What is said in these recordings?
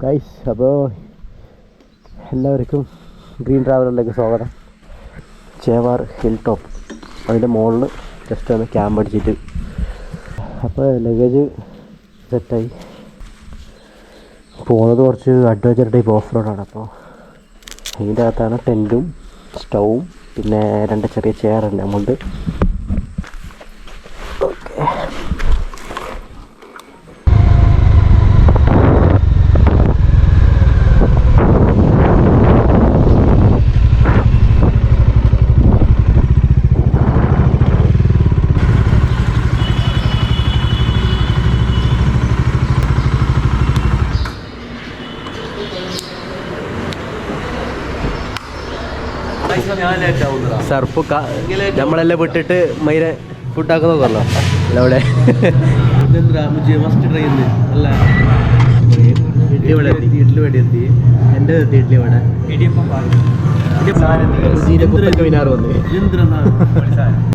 Guys, അപ്പോൾ എല്ലാവർക്കും green ട്രാവലറിലേക്ക് സ്വാഗതം. ചേവാർ ഹിൽ ടോപ്പ്, അതിൻ്റെ മുകളിൽ ജസ്റ്റ് ഒന്ന് ക്യാമ്പ് അടിച്ചിട്ട് അപ്പോൾ ലഗേജ് സെറ്റായി പോകുന്നത്. കുറച്ച് അഡ്വഞ്ചർ ടൈപ്പ് ഓഫ് റോഡാണ്. അപ്പോൾ അതിൻ്റെ അകത്താണ് ടെൻറ്റും സ്റ്റൗവും പിന്നെ 2 ചെറിയ ചെയറുണ്ട് നമ്മളുണ്ട്. ഓക്കെ, സർഫ് നമ്മളെല്ലാം വിട്ടിട്ട് മൈരെ ഫുഡാക്കി നോക്കല്ലോ അവിടെ. ഫസ്റ്റ് ട്രൈ അല്ല ഇഡ്ഡലി വടി എത്തി. എൻ്റെ ഇഡ്ഡലി വട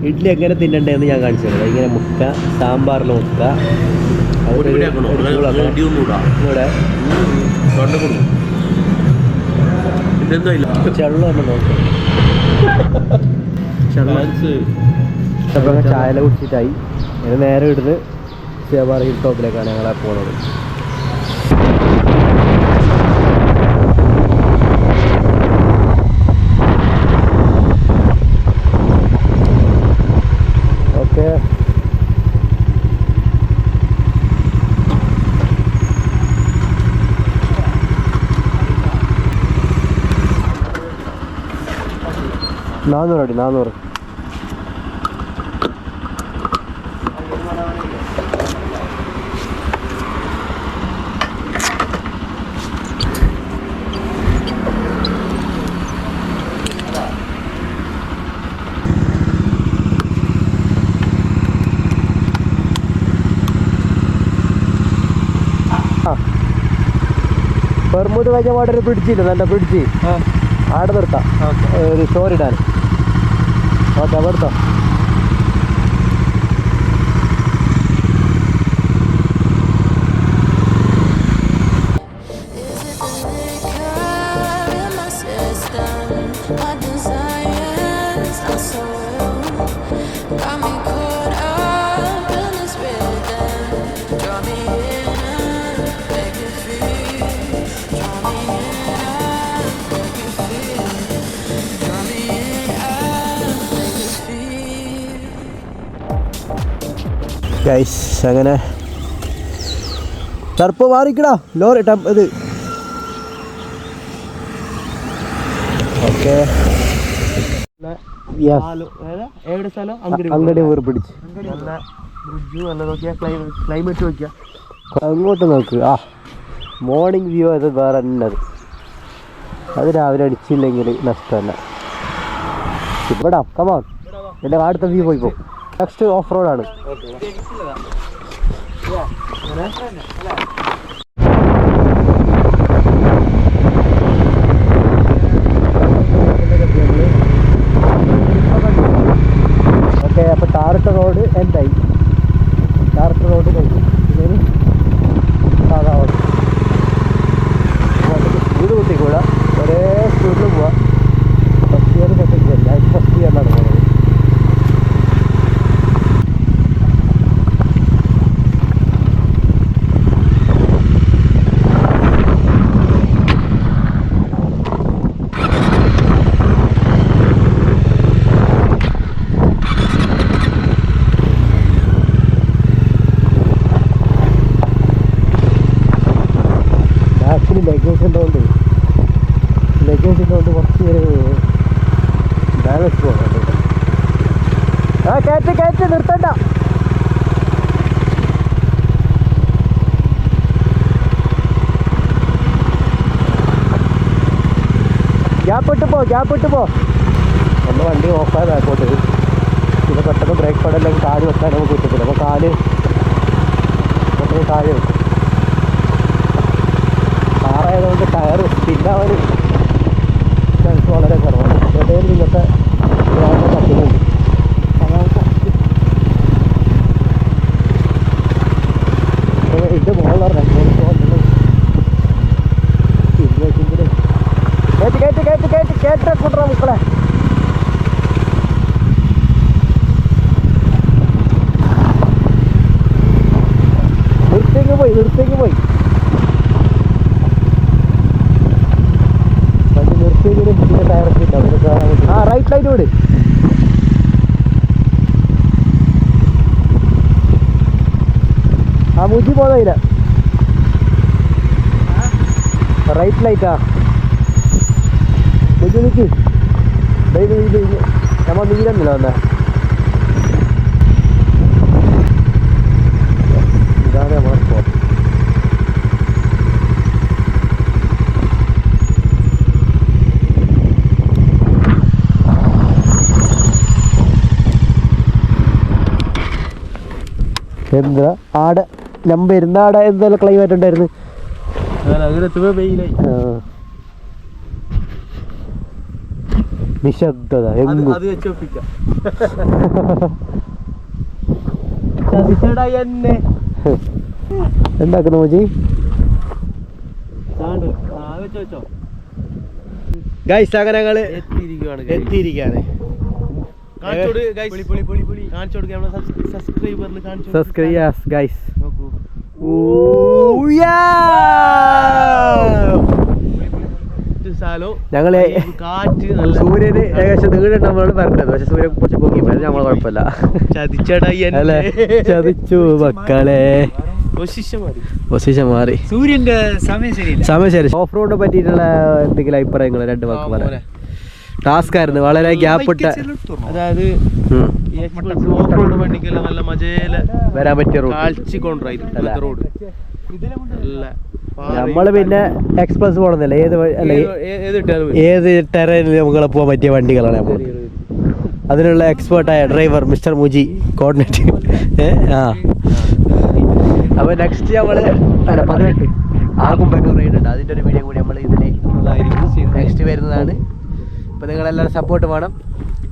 ഇഡ്ഡലി എങ്ങനെ തിന്നണ്ടേന്ന് ഞാൻ കാണിച്ചു തരാം. ഇങ്ങനെ മുക്ക, സാമ്പാറിൽ മുക്ക, ചെള്ളം ഒന്ന് നോക്കാം. ചായ കുടിച്ചിട്ടായി ഇങ്ങനെ നേരെ ഇടുന്ന് ചേവാർ ഹിൽ ടോപ്പിലേക്കാണ് ഞങ്ങളെ പോകുന്നത്. ഓക്കെ, നാന്നൂറ്. പെർമൂത്ത് കഴിഞ്ഞ പാടൊരു പിടിച്ചില്ല, നല്ല പിടിച്ച് ആടെ നിർത്താം ഒരു സ്റ്റോറി ഇടാൻ. ഓക്കെ, അപ്പോൾ എടുത്തോ. ഗൈസ്, അങ്ങനെ സർപ്പ് മാറിക്കടാ ലോറി ഇത്. ഓക്കെ, അങ്ങടി ഊർ പിടിച്ച് ക്ലൈമറ്റ് നോക്കിയാ അങ്ങോട്ട് നോക്ക്. മോർണിംഗ് വ്യൂ അത് വേറെ തന്നെ. അത് രാവിലെ അടിച്ചില്ലെങ്കിൽ നഷ്ടമല്ല. ഇവിടെ കമാൺ, എൻ്റെ അടുത്ത വ്യൂ പോയിപ്പോ. നെക്സ്റ്റ് ഓഫ് റോഡാണ്. ഓക്കെ, അപ്പോൾ ടാറിട്ട റോഡ് എന്തായി? ടാറിട്ട റോഡ് കഴിഞ്ഞു. ഇതൊരു സാധാ റോഡ്. സ്പീഡ് കുത്തിക്കൂടാ, ഒരേ സ്പീഡിൽ പോവാം. ഫസ്റ്റ് ഇയർ സെക്കൻഡ് ഇയർ, ഞാൻ ഫസ്റ്റ് ഇയറിലാണ് പോകുന്നത്. ലഗേജ് ഉള്ളതുകൊണ്ട് കുറച്ച് പേര് ബാലൻസ് പോകുന്നുണ്ട്. കയറ്റ് നിർത്തണ്ട. ഗ്യാപ്പിട്ട് പോ. ഒന്ന് വണ്ടി ഓഫായത് ആക്കോട്ട്. പിന്നെ പെട്ടെന്ന് ബ്രേക്ക് പടല്ലെങ്കിൽ കാല് വെക്കാൻ നമുക്ക് കിട്ടത്തില്ല. അപ്പോൾ കാല് പെട്ടെന്ന് താഴെ വെക്കും. കാറായതുകൊണ്ട് ടയർ പിന്നാവാൻ ചാൻസ് വളരെ കുറവാണ്. ഇടയിൽ ഇങ്ങനത്തെ പറ്റുന്നുണ്ട്. ഇത് മുകളിലാണ് ആ റൈറ്റ് ലൈറ്റ് വിട്. ആ മുജി പോകുന്നില്ല. റൈറ്റ് ലൈറ്റാ മുജി നിൽക്കി. നമ്മൾ നീലന്നല്ലോ വന്നേ. ഇതാണ് നമ്മളെ സ്പോട്ട്. എന്താ ആടെ നമ്പ ഇരുന്ന ആടെ എന്തെല്ലാം ക്ലൈമറ്റ് ഉണ്ടായിരുന്നു. നിശബ്ദത എങ്ങും. എന്താക്കുന്നു മോജി? ഗൈസ് അങ്ങനെ ഞങ്ങള് എത്തിയിരിക്കുകയാണ്. ഞങ്ങള് സൂര്യന് ഏകദേശം നീടെ നമ്മളോട് പറഞ്ഞത്. പക്ഷെ സൂര്യൻ കുറച്ച് പൊങ്ങി പോയത് നമ്മളെ കുഴപ്പമില്ല. ചതിച്ചു മക്കളെ. പൊസിഷൻ മാറി. സൂര്യന്റെ സമയം ശരി. ഓഫ് റോഡിനെ പറ്റിയിട്ടുള്ള എന്തെങ്കിലും അഭിപ്രായങ്ങൾ രണ്ട് വാക്ക് പറയാം. ടാസ്ക് ആയിരുന്നു, വളരെ ഗ്യാപ്പ് ഇട്ട. അതായത് ഓഫ് റോഡ് വണ്ടിക്കെല്ലാം നല്ല മജയില് വരാൻ പറ്റിയ റോഡ്. നമ്മള് പിന്നെ എക്സ്പ്രസ് പോകണമെന്നില്ല. ഏത് ടെറനിൽ നമ്മളെ പോകാൻ പറ്റിയ വണ്ടികളാണ് നമ്മൾ. അതിനുള്ള എക്സ്പേർട്ടായ ഡ്രൈവർ മിസ്റ്റർ മുജി കോർഡിനേറ്റ്. അപ്പൊ നെക്സ്റ്റ് നമ്മള് 18 ആകുമ്പോ റൈഡ് ഉണ്ട്. അതിന്റെ ഒരു വീഡിയോ കൂടി നമ്മൾ ഇതിൽ നെക്സ്റ്റ് വരുന്നതാണ്. അപ്പൊ നിങ്ങളെല്ലാവരും സപ്പോർട്ട് വേണം.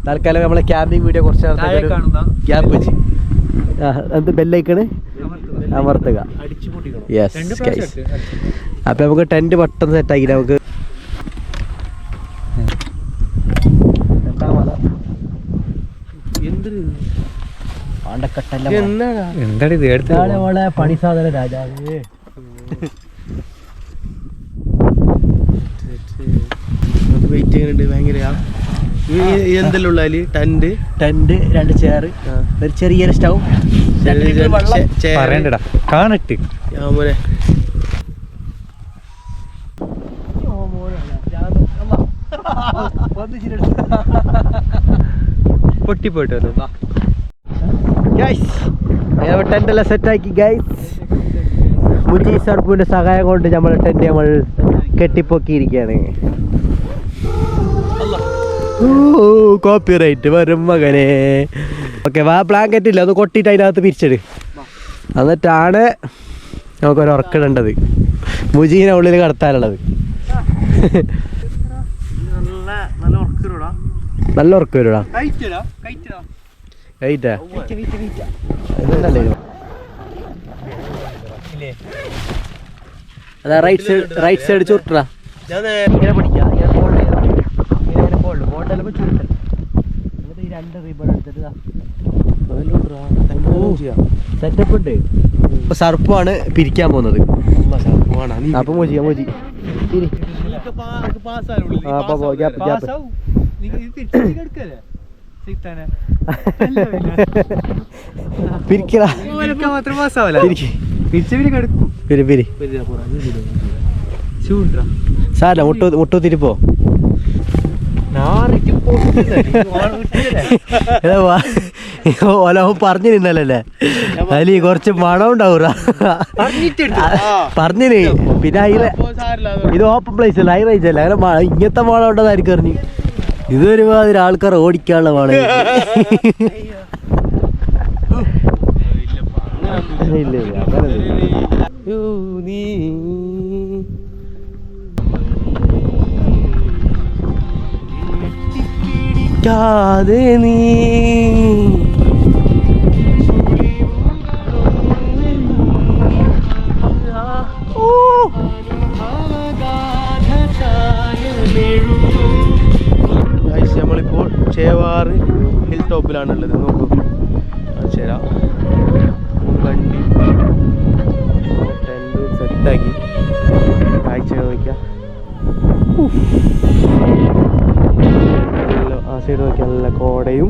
തൽക്കാലം നമ്മളെ ക്യാമ്പിംഗ് വീഡിയോ കുറച്ച് ഗ്യാപ്പ് വെച്ച് എന്ത് ബെല്ലൈക്കണ് അമർത്തുക. Yes guys. അപ്പൊ നമുക്ക് ടെന്റ് പെട്ടെന്ന് സെറ്റാക്കി നമുക്ക് പണി സാധന രാജാവേ. എന്തെല്ലാം ഉള്ള ടെന്റ് 2 ചെയർ, ഒരു ചെറിയൊരു സ്റ്റൗ, പറയണ്ടടാ കാണിട്ട് പൊട്ടിപ്പോയിട്ടോ. ടെന്റ് എല്ലാം സെറ്റാക്കി ഗൈസ്. മുജി സർപ്പുവിന്റെ സഹായം കൊണ്ട് നമ്മൾ ടെന്റ് നമ്മൾ കെട്ടിപ്പൊക്കിയിരിക്കുകയാണ്. കോപ്പിറൈറ്റ് വരും മകനെ. ഓക്കെ വാ, ബ്ലാങ്കറ്റ് ഇല്ല, അത് കൊട്ടിയിട്ട് അതിനകത്ത് പിരിച്ചിട്. എന്നിട്ടാണ് നമുക്കൊരു ഉറക്കിടേണ്ടത്, മുജീനെ ഉള്ളിൽ കടത്താനുള്ളത്. നല്ല ഉറക്കം വരൂടാ. അതാ റൈറ്റ് സൈഡ് ചുരുട്ടാ. ഇങ്ങനെ പിടിക്കാം. സെറ്റപ്പ് ഉണ്ട്. സർപ്പാണ് പിരിക്കാൻ പോകുന്നത്. അപ്പൊ മോജി മോജി സാര മുട്ടു തിരിപ്പോ ഓലവും പറഞ്ഞു നിന്നല്ലേ. അതില് കുറച്ച് മണം ഉണ്ടാവൂറ പറഞ്ഞിന്. പിന്നെ ഇത് ഓപ്പൺ പ്ലേസ് അല്ല, ഹൈ റേഞ്ച് അല്ല. അങ്ങനെ ഇങ്ങനത്തെ മണം ഉണ്ടെന്നായിരിക്കും അറിഞ്ഞു. ഇതൊരുമാതിരി ആൾക്കാർ ഓടിക്കാനുള്ള മണം. ഇല്ല നീ നമ്മളിപ്പോൾ ചേവാറ് ഹിൽ ടോപ്പിലാണുള്ളത്. നോക്കൂ, ശരാ വണ്ടി ടെൻറ്റ് സെറ്റാക്കി കാഴ്ച നോക്കിയാൽ ആ സൈഡ് നോക്കിയാൽ നല്ല കോടയും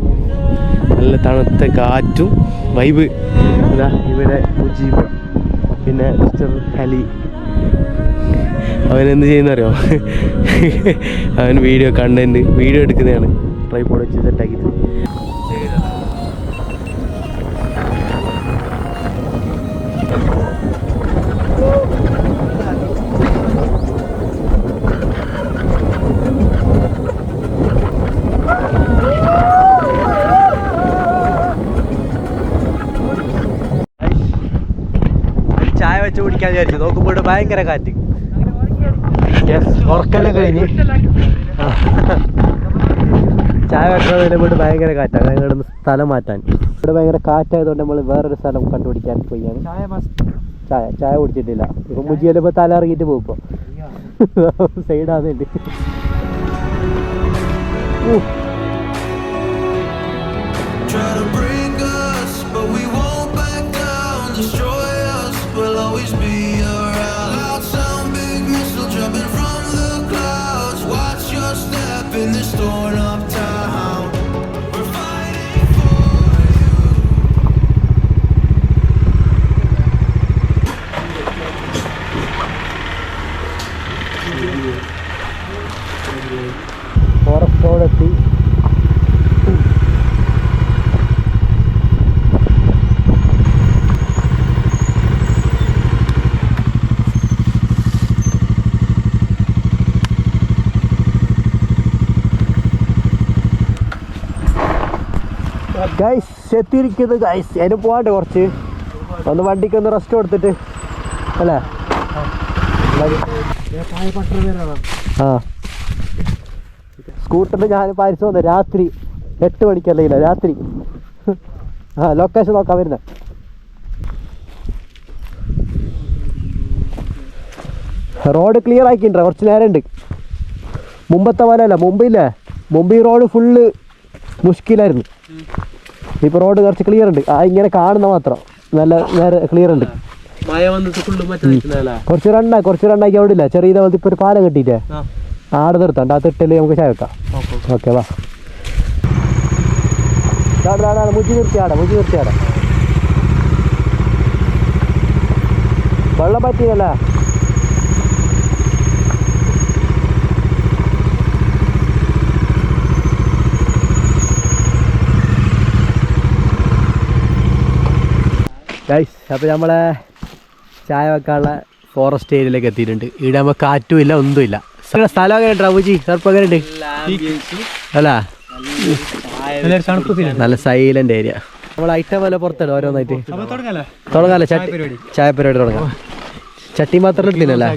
നല്ല തണുത്ത കാറ്റും വൈബ്. ഇതാ ഇവിടെ മുജീബ്, പിന്നെ മിസ്റ്റർ ഹലി. അവൻ എന്ത് ചെയ്യുന്നറിയോ? അവൻ വീഡിയോ എടുക്കുന്നതാണ്. ട്രൈപോഡ് വെച്ച് സെറ്റാക്കിയിട്ട്. ചായ വെച്ച് കുടിക്കാൻ വിചാരിച്ചു, നോക്കുമ്പോൾ ഭയങ്കര കാറ്റ്. ഉറക്കെല്ലാം കഴിഞ്ഞ് ചായ വെക്കുന്നതിന് വീട് ഭയങ്കര കാറ്റാണ്. ഞങ്ങളുടെ സ്ഥലം മാറ്റാൻ ഇവിടെ ഭയങ്കര കാറ്റായതുകൊണ്ട് നമ്മൾ വേറൊരു സ്ഥലം കണ്ടുപിടിക്കാൻ പോയാണ്. ചായ കുടിച്ചിട്ടില്ല. ഇപ്പൊ മുജിയല്ല ഇപ്പൊ തല ഇറങ്ങിയിട്ട് പോകും. ഇപ്പൊ സൈഡാകുന്നുണ്ട്. in this torn up town. We're fighting for you. Forest റോഡെത്തി. ഗൈസ് എത്തിയിരിക്കുന്നത് ഗൈസ്. അതിന് പോകണ്ടേ കുറച്ച്, ഒന്ന് വണ്ടിക്ക് ഒന്ന് റെസ്റ്റ് കൊടുത്തിട്ട് അല്ലേ? ആ സ്കൂട്ടറിൽ ഞാൻ പാരിസ് വന്നത് രാത്രി 8 മണിക്കല്ല, രാത്രി. ആ ലൊക്കേഷൻ നോക്കാൻ വരുന്നത്. റോഡ് ക്ലിയർ ആക്കിണ്ടാ, കുറച്ച് നേരം ഉണ്ട്. മുമ്പത്തെ പോലെ അല്ല, മുമ്പ് ഈ റോഡ് ഫുള്ള് മുഷ്കിലായിരുന്നു. ഇപ്പൊ റോഡ് കുറച്ച് ക്ലിയർ ഉണ്ട്. ആ ഇങ്ങനെ കാണുന്ന മാത്രം നല്ല നേരെ ക്ലിയർ ഉണ്ട്. കുറച്ച് റണ്ണാക്കി അവിടെ ഇല്ല, ചെറിയ പോലത്തെ ഇപ്പൊ ഒരു പാലം കെട്ടിയിട്ടേ ആടെ നിർത്താം. ആ തിട്ടല് നമുക്ക് ചായ വെക്കാം. ഓക്കെ വാ. മുജി നിർത്തിയാടെ വെള്ളം പറ്റിയല്ലേ? ഗൈസ് അപ്പോൾ നമ്മളെ ചായ വെക്കാനുള്ള ഫോറസ്റ്റ് ഏരിയയിലേക്ക് എത്തിയിട്ടുണ്ട്. ഇവിടെ നമ്മൾ കാറ്റും ഇല്ല, ഒന്നുമില്ല. സ്ഥലം എങ്ങനെ ഉണ്ട് റബുജി? സർപ്പ് എങ്ങനെ ഉണ്ട്? അല്ല നല്ല സൈലന്റ് ഏരിയ. നമ്മൾ ഐറ്റം വല്ല പുറത്തിടും ഓരോന്നായിട്ട്. തുടങ്ങാല്ലേ? ചായ പരിപാടി തുടങ്ങാം. ചട്ടി മാത്രം എടുത്തില്ലല്ലേ?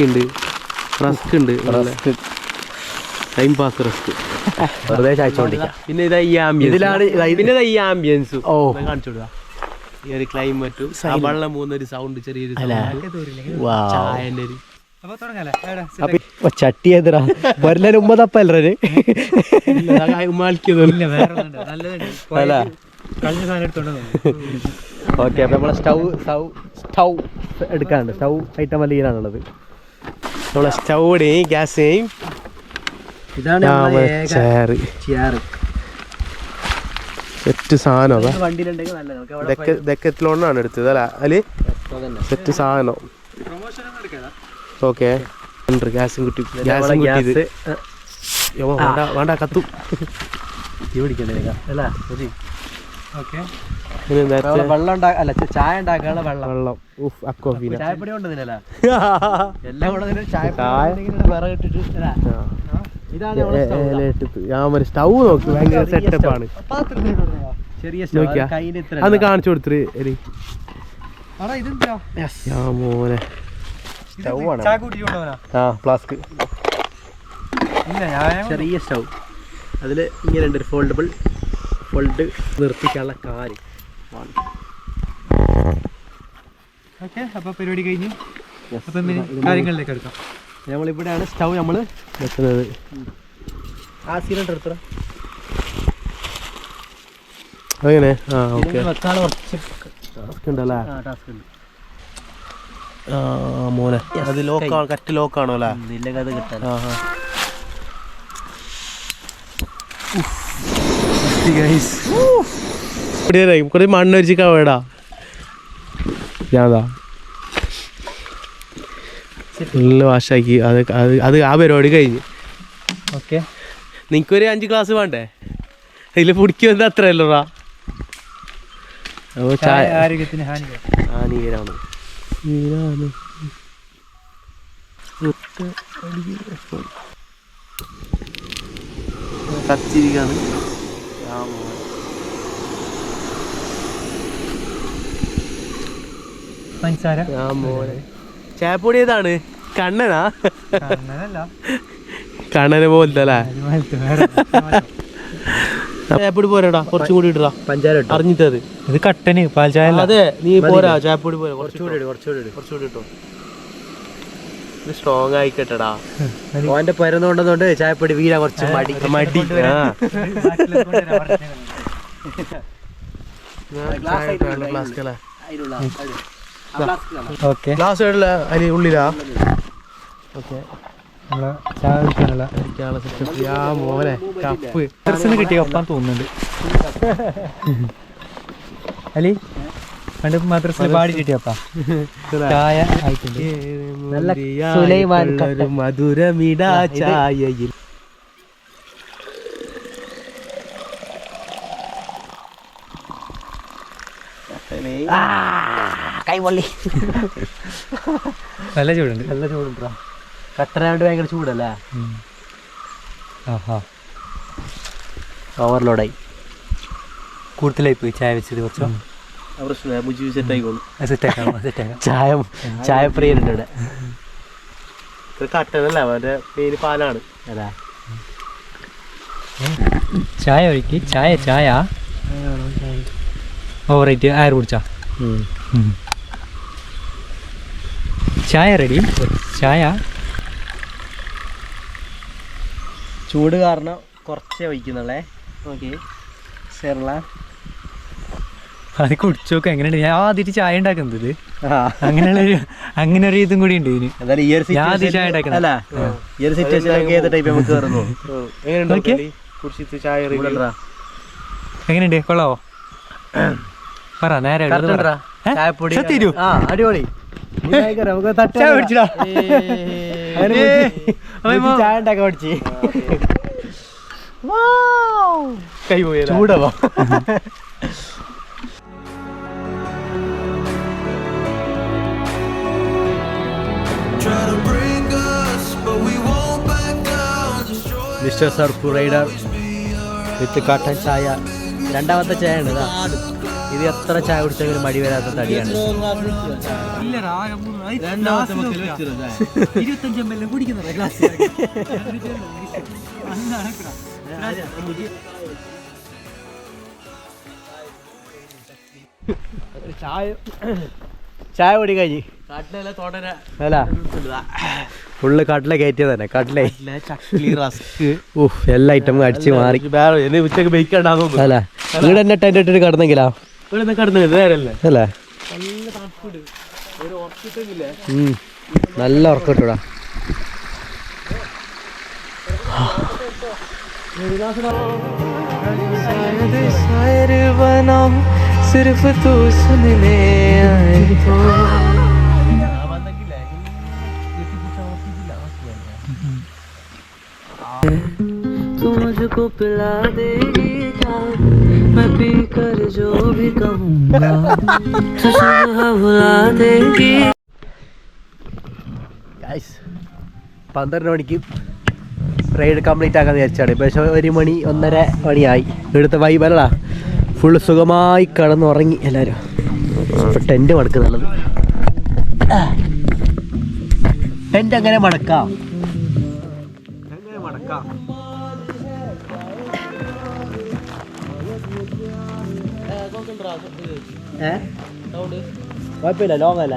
ഉണ്ട്, റസ്ക് ഉണ്ട്, ടൈം പാസ് റസ്ക്. വെറുതെ ചായച്ചോണ്ടിരിക്കാം. പിന്നെ ഇതാ ഈ ആംബിയൻസ്, പിന്നെ ഈ ആംബിയൻസ് കാണിച്ചു കൊടുക്കുക. ഈ ഒരു ക്ലൈമറ്റും വെള്ളം പോകുന്ന ഒരു സൗണ്ട്, ചെറിയൊരു ചായന്റെ ഒരു ചട്ടി എതിരാ വരലും ഉമ്മ തപ്പല്ലേ? ഓക്കെ, അപ്പൊ നമ്മളെ സ്റ്റൗ എടുക്കാനുണ്ട്. സ്റ്റൗ ഐറ്റം വല്ല ഇതിനാണുള്ളത്. നമ്മളെ സ്റ്റൗടെയും ഗ്യാസേയും ഇതാണ് സെറ്റ് സാധനം. ഡെക്കത്ലോണാണ് എടുത്തത് അല്ല, അതില് സെറ്റ് സാധനം. ഓക്കെ, ഗ്യാസും കുട്ടി വേണ്ട കത്തും. വെള്ളം അല്ല, ചായ ഉണ്ടാക്കാനുള്ള വെള്ളം. ചായപ്പൊടി കൊണ്ടതിനല്ല, എല്ലാം സ്റ്റൗ നോക്ക്, ഭയങ്കര സെറ്റപ്പ് ആണ്. അന്ന് കാണിച്ചു കൊടുത്തിട്ട് മോനെ ഫ്ലാസ്ക്, ചെറിയ സ്റ്റൗ. അതിൽ ഇങ്ങനെ ഉണ്ട് ഒരു ഫോൾഡ് നിർത്തിക്കാനുള്ള കാര്യം. ഓക്കെ, അപ്പോൾ പരിപാടി കഴിഞ്ഞു. അപ്പം കാര്യങ്ങളിലേക്ക് എടുക്കാം. നമ്മളിവിടെയാണ് സ്റ്റൗ നമ്മൾ വെക്കുന്നത്. ആ സിലിണ്ടർ എടുത്തോ അങ്ങനെ. ആ ഓക്കെ, വെക്കാനുള്ള കുറച്ച് ടാസ്ക് ഉണ്ടല്ലേ? ടാസ്ക് ഉണ്ട്. മോനെ അത് ലോക്കാണ്, കറ്റ് ലോക്കാണോ അല്ലേ? ഇല്ലെങ്കിൽ അത് കിട്ടാൻ. കുറേ മണ്ണ് വെച്ച് കവടാ ഞാതാ ഫുള്ള് വാഷാക്കി. അത് ആ പരിപാടി കഴിഞ്ഞ്. ഓക്കെ, നിനക്കൊരു 5 ഗ്ലാസ് വേണ്ടേ? അതിൽ പൊടിക്കുന്നത് അത്രയല്ലോടാ. അപ്പോൾ ചായ ആരോഗ്യത്തിന് ഹാനികരമാണ്. കച്ചിരിക്കാണ്. പഞ്ചസാര ചായപ്പൊടി ഏതാണ്? കണ്ണനാ? അങ്ങനല്ല, കണ്ണനെ പോലത്തെ അല്ലേ? ചായപ്പൊടി പോരാടാ, കുറച്ചും കൂടി ഇടാ. പഞ്ചാര അറിഞ്ഞിട്ടത് ഇത് കട്ടന് പാൽ ചായ. അതെ, നീ പോരാ, ചായപ്പൊടി പോരാ, കുറച്ചുകൂടി ഇട്ടോ. ഇത് സ്ട്രോങ് ആയിക്കട്ടെടാ. ഓന്റെ പരന്നുകൊണ്ടതുകൊണ്ട് ചായപ്പൊടി വീരാ കുറച്ച് മടി. ഓക്കെ, ഗ്ലാസ് അതിന് ഉള്ളിലാ. ഓക്കെ, നമ്മളെ ചായ കുടിക്കാനുള്ള മോനെ കപ്പ് ഡ്രസ്സിന് കിട്ടിയ കപ്പാൻ തോന്നുന്നുണ്ട്. അലി പണ്ട് മദ്രസിൽ പാടി കിട്ടിയപ്പാ ചായ ആയിട്ടുണ്ട്. നല്ല സുലൈമാൻ ഒരു മധുരമിടാ ചായയിൽ. കൈവള്ളി നല്ല ചൂടുണ്ട്. നല്ല ചൂടുണ്ടാ. കട്ടനാണ്ട് ഭയങ്കര ചൂടല്ലേ? ആഹാ, ഓവർലോഡായി. കൂടുതലായി പോയി ചായ വെച്ചത്. കുറച്ചോ ചായ പ്രിയനുണ്ട് ഇവിടെ. കട്ടനല്ല, അവന്റെ പേര് പാലാണ്. അതാ ചായ ഒഴിക്ക്. ചായ ചായ ഓവറേറ്റ്. ആര് കുടിച്ചാ? ചായ റെഡി. ചായ ചൂട് കാരണം കുറച്ചേ ഒഴിക്കുന്നുള്ളേ. ഓക്കെ, ശരില്ല. അത് കുടിച്ചു നോക്കാം എങ്ങനെയുണ്ട്. ഞാൻ ആദ്യമായിട്ട് ചായ ഉണ്ടാക്കുന്നത് ഇത്. അങ്ങനെ ഒരു ഇതും കൂടി ഉണ്ട് ഇതിന്. ചായ ഉണ്ടാക്കുന്നത് അല്ല, ഈ ഒരു സിറ്റുവേഷനിലൊക്കെ ഏത് ടൈപ്പ് നമുക്ക് കയറുന്നു. എങ്ങനെയുണ്ട്? കൊള്ളാവോ? പറ നേരെ. ചായപ്പൊടി തരൂ. അടിപൊളി. ചായ ഉണ്ടാക്കാൻ പഠിച്ച് കൈ പോയി ചൂടവാ. Try to break us, but we won't back down. Destroy mister സർക്കു റൈഡർ വിത്ത് കട്ടൻ ചായ. രണ്ടാമത്തെ ചായ ഉണ്ട് ഇതാ. ഇത് എത്ര ചായ കുടിച്ചെങ്കിലും മടി വരാത്ത തടിയാണ്. ചായ പൊടി കഴിഞ്ഞ് അല്ല ഫുള്ള് കട്ട്ല കയറ്റിയത് തന്നെ. കട്ട്ലേ, എല്ലാ ഐറ്റമും അടിച്ച് മാറി. ഉച്ചക്ക് ബേക്കണ്ടാന്ന് അല്ല ഇവിടെ തന്നെ ടെന്റ് ഇട്ടിട്ട് കിടന്നെങ്കിലാ അല്ലേ? നല്ല ഉറക്കം കിട്ടൂടാ. सिर्फ तू सुनने आए तो तू मुझको पिला देगी क्या, मैं पी कर जो भी कहूँगा तू सुबह बुला देगी. 12 മണിക്ക് റൈഡ് കംപ്ലീറ്റ് ആക്കാൻ വിചാരിച്ചാണ്. പക്ഷേ 1 മണി 1:30 മണിയായി. ഇവിടുത്തെ വൈബല്ലടാ. ഫുള്ള് സുഖമായി കിടന്നുറങ്ങി എല്ലാവരും. ഇപ്പം ടെൻറ്റ് മടക്കുന്നുള്ളത്. ടെൻറ്റ് എങ്ങനെ മടക്കാം? കുഴപ്പമില്ല, ലോങ് അല്ല.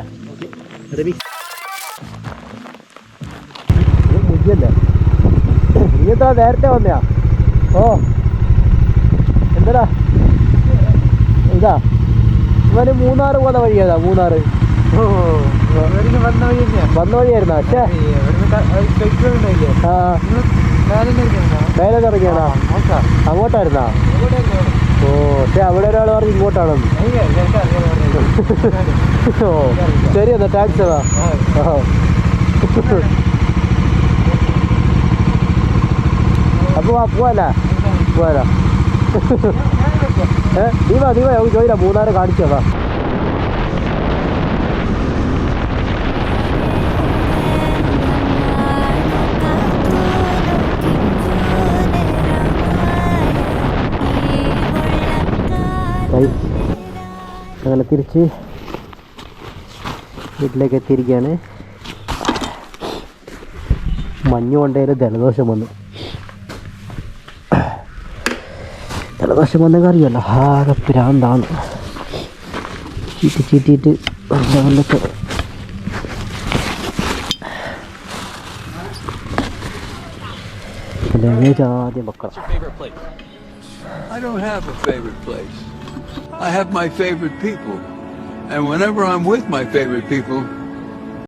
മുജിയല്ലേ നീ എത്ര നേരത്തെ വന്നയാ? ഓ എന്താ ഇതാ ഇവന് മൂന്നാറ് പോകുന്ന വഴി ഏതാ? മൂന്നാറ് വന്ന വഴിയായിരുന്ന. പക്ഷേ മേലെ ഇറങ്ങിയാണോ? അങ്ങോട്ടായിരുന്നാ? ഓ പക്ഷെ അവിടെ ഒരാൾ പറഞ്ഞ് ഇങ്ങോട്ടാണെന്ന്. ഓ ശരി എന്നാ ടാക്സ് അതാ. അപ്പൊ പോവാല നീ വാ ചോദില്ല മൂന്നാറ് കാണിച്ചതാ. അങ്ങനെ തിരിച്ച് വീട്ടിലേക്ക് എത്തിയിരിക്കുകയാണ്. മഞ്ഞ് കൊണ്ടേൽ ജലദോഷം വന്നു. ജലദോഷം വന്നെങ്കിൽ അറിയാമല്ലോ, ആകെ പ്രാന്താണ്. ചീറ്റിട്ട് വല്ലത്തെ ആദ്യം വെക്കണം. I don't have a favorite place. I have my favorite people. And whenever I'm with my favorite people,